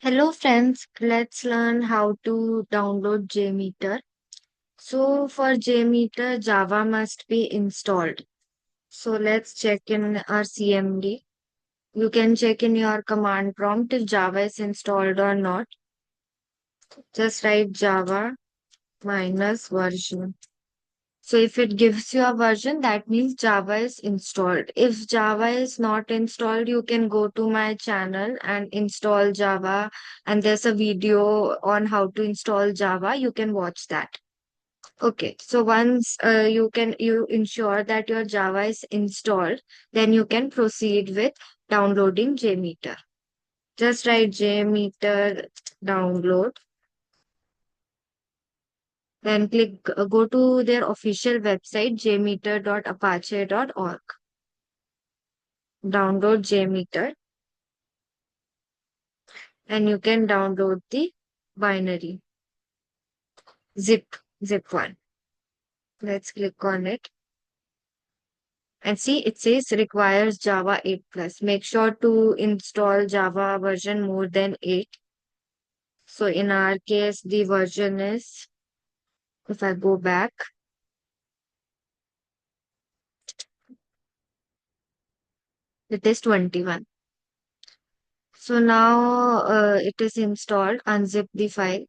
Hello friends, let's learn how to download JMeter. So for JMeter, Java must be installed. So let's check in our CMD. You can check in your command prompt if Java is installed or not. Just write Java minus version. So if it gives you a version, that means Java is installed. If Java is not installed, you can go to my channel and install Java. And there's a video on how to install Java. You can watch that. Okay. So once you ensure that your Java is installed, then you can proceed with downloading JMeter. Just write JMeter download. Then go to their official website, jmeter.apache.org. Download JMeter and you can download the binary zip one. Let's click on it and see it says requires Java 8 plus. Make sure to install Java version more than 8. So in our case, the version is, if I go back, it is 21. So now it is installed. Unzip the file.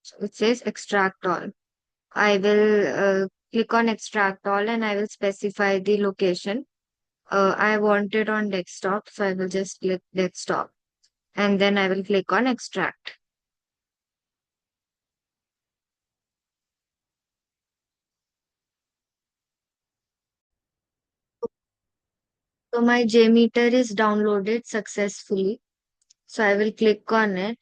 So it says extract all. I will click on extract all and I will specify the location. I want it on desktop, so I will just click desktop and then I will click on extract. So my JMeter is downloaded successfully. So I will click on it.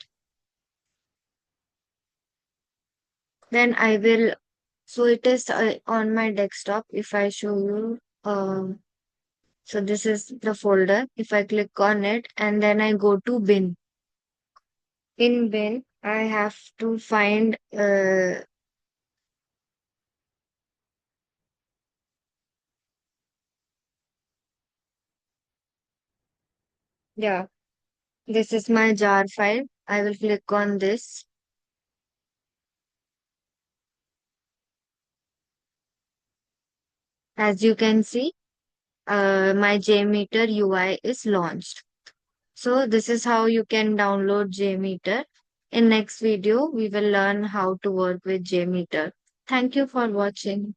Then I will, so it is on my desktop. If I show you, so this is the folder. If I click on it and then I go to bin. In bin, I have to find, yeah, this is my jar file. I will click on this. As you can see, my JMeter UI is launched. So this is how you can download JMeter. In next video, we will learn how to work with JMeter. Thank you for watching.